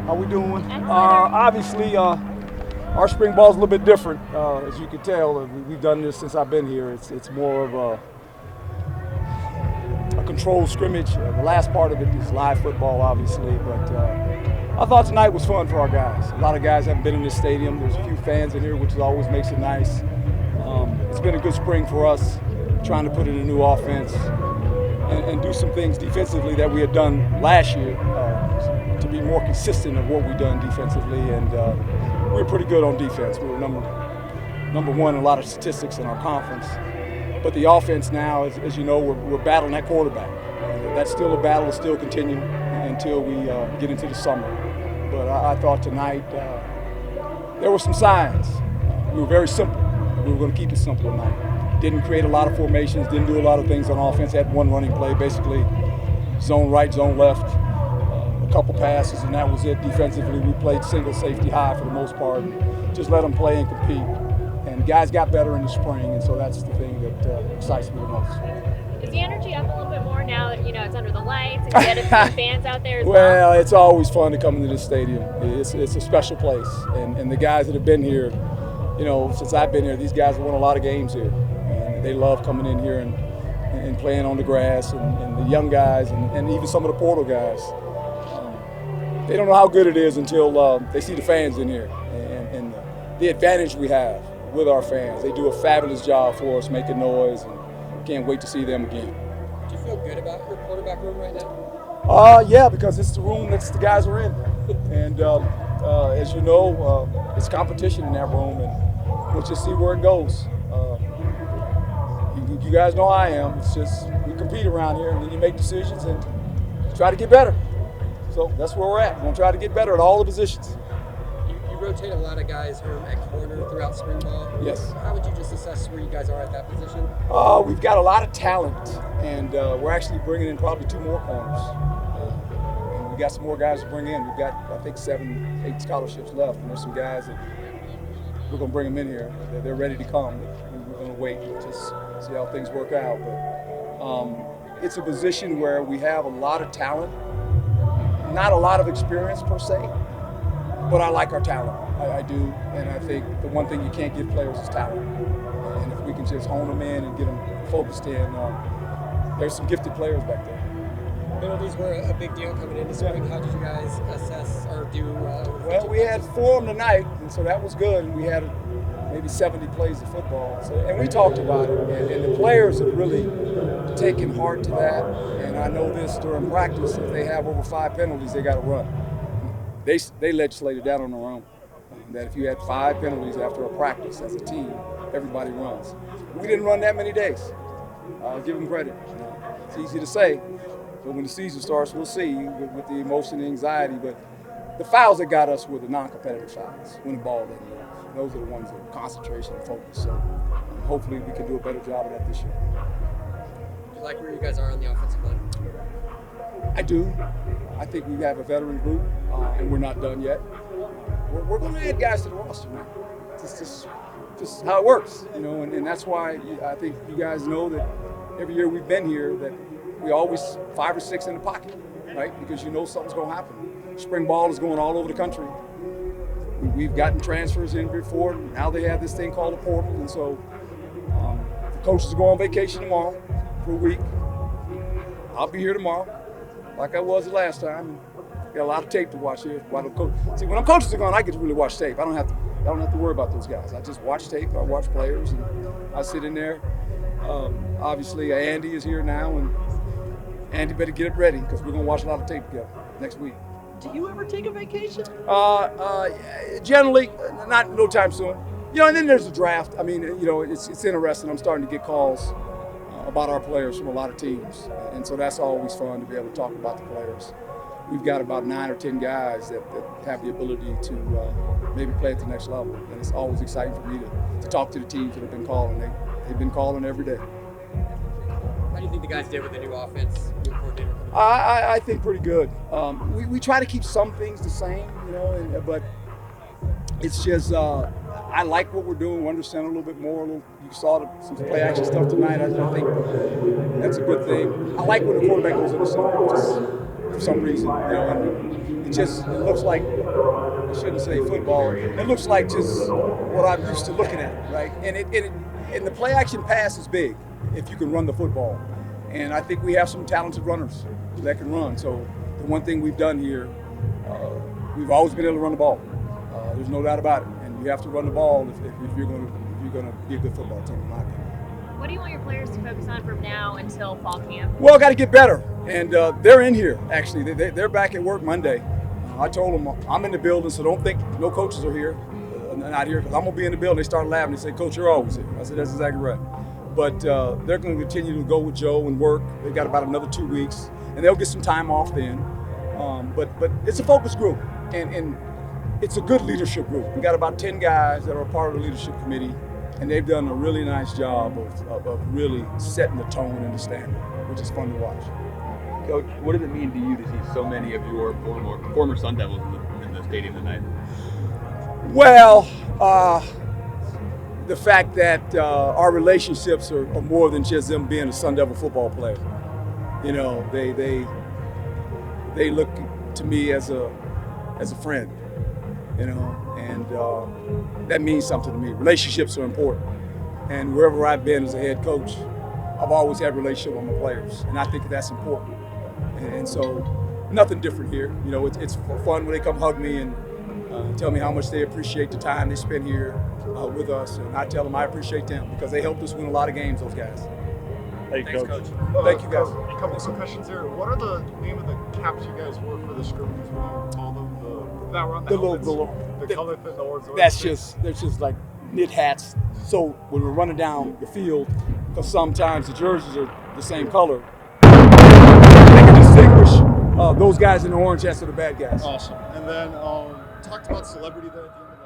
How we doing? Obviously, our spring ball is a little bit different, as you can tell. We've done this since I've been here. It's more of a controlled scrimmage. The last part of it is live football, obviously, but I thought tonight was fun for our guys. A lot of guys haven't been in this stadium. There's a few fans in here, which always makes it nice. It's been a good spring for us, trying to put in a new offense and do some things defensively that we had done last year to be more consistent of what we've done defensively. And we were pretty good on defense. We were number one in a lot of statistics in our conference. But the offense now, as you know, we're battling that quarterback. That's still a battle. Will still continue until we get into the summer. But I thought tonight there were some signs. We were very simple. We were going to keep it simple tonight. Didn't create a lot of formations, didn't do a lot of things on offense. Had one running play, basically zone right, zone left, a couple passes, and that was it. Defensively, we played single safety high for the most part. Just let them play and compete. And guys got better in the spring, and so that's the thing that excites me the most. Is the energy up a little bit more now that, it's under the lights and you get a few fans out there as well? Well, it's always fun to come into this stadium. It's a special place. And the guys that have been here, since I've been here, these guys have won a lot of games here. And they love coming in here and playing on the grass. And the young guys and even some of the portal guys, they don't know how good it is until they see the fans in here and the advantage we have with our fans. They do a fabulous job for us, making noise, and can't wait to see them again. Do you feel good about your quarterback room right now? Yeah, because it's the room that the guys are in. And as you know, it's competition in that room, and we'll just see where it goes. You guys know I am. It's just we compete around here, and then you make decisions and try to get better. So that's where we're at. We're going to try to get better at all the positions. You rotate a lot of guys, Herm, at corner throughout spring ball. Yes. How would you just assess where you guys are at that position? We've got a lot of talent, and we're actually bringing in probably 2 more corners. And we got some more guys to bring in. We've got, I think, 7, 8 scholarships left, and there's some guys that we're going to bring them in here. They're ready to come. We're going to wait and just see how things work out. But it's a position where we have a lot of talent, not a lot of experience per se. But I like our talent. I do, and I think the one thing you can't give players is talent. And if we can just hone them in and get them focused in, there's some gifted players back there. Penalties were a big deal coming into spring. How did you guys assess or do? Well, we had 4 of them tonight, and so that was good. And we had maybe 70 plays of football. So, and we talked about it, and the players have really taken heart to that. And I know this during practice, if they have over 5 penalties, they got to run. They legislated that on their own, that if you had 5 penalties after a practice as a team, everybody runs. We didn't run that many days. I'll give them credit. It's easy to say, but when the season starts, we'll see with the emotion and anxiety. But the fouls that got us were the non-competitive fouls, when the ball didn't move. Those are the ones that are concentration and focus. So hopefully we can do a better job of that this year. Do you like where you guys are on the offensive line? I do. I think we have a veteran group, and we're not done yet. We're going to add guys to the roster, man. It's just how it works, and that's why I think you guys know that every year we've been here that we always 5 or 6 in the pocket, right? Because something's going to happen. Spring ball is going all over the country. We've gotten transfers in before. Now they have this thing called a portal, and so the coaches go on vacation tomorrow for a week. I'll be here tomorrow, like I was the last time. Got a lot of tape to watch here. See, when I'm coaches are gone, I get to really watch tape. I don't have to worry about those guys. I just watch tape. I watch players, and I sit in there. Obviously, Andy is here now, and Andy better get it ready because we're gonna watch a lot of tape together next week. Do you ever take a vacation? Generally, no time soon. And then there's the draft. I mean, it's interesting. I'm starting to get calls about our players from a lot of teams, and so that's always fun to be able to talk about the players. We've got about 9 or 10 guys that have the ability to maybe play at the next level, and it's always exciting for me to talk to the teams that have been calling. They've been calling every day. How do you think the guys did with the new offense, new coordinator? I think pretty good. We try to keep some things the same, but it's just I like what we're doing. We understand a little bit more. You saw some play action stuff tonight. I think that's a good thing. I like when the quarterback goes in the center. Just for some reason. And it looks like, I shouldn't say football. It looks like just what I'm used to looking at, right? And the play action pass is big if you can run the football. And I think we have some talented runners that can run. So the one thing we've done here, we've always been able to run the ball. There's no doubt about it. And you have to run the ball if you're going to be a good football team, in my opinion. What do you want your players to focus on from now until fall camp? Well, got to get better. And they're in here, actually. They're back at work Monday. I told them I'm in the building, so don't think no coaches are here. Not here, because I'm going to be in the building. They start laughing. They say, Coach, you're always here. I said, that's exactly right. But they're going to continue to go with Joe and work. They've got about another 2 weeks, and they'll get some time off then. But it's a focus group, and it's a good leadership group. We got about 10 guys that are a part of the leadership committee, and they've done a really nice job of really setting the tone and the standard, which is fun to watch. Coach, what does it mean to you to see so many of your former Sun Devils in the stadium tonight? Well, the fact that our relationships are more than just them being a Sun Devil football player. They look to me as a friend, and that means something to me. Relationships are important, and wherever I've been as a head coach, I've always had a relationship with my players, and I think that's important. And so, nothing different here. It's fun when they come hug me and tell me how much they appreciate the time they spend here with us, and I tell them I appreciate them because they helped us win a lot of games. Those guys. Thanks, Coach. Thank you, guys. A couple of questions here. What are the name of the caps you guys wore for the scrimmages? What do you call them? That were on the helmets? The color fit the orange. They're just like knit hats. So when we're running down the field, because sometimes the jerseys are the same color, they can distinguish those guys in the orange hats are the bad guys. Awesome. And then talked about celebrity there at the end of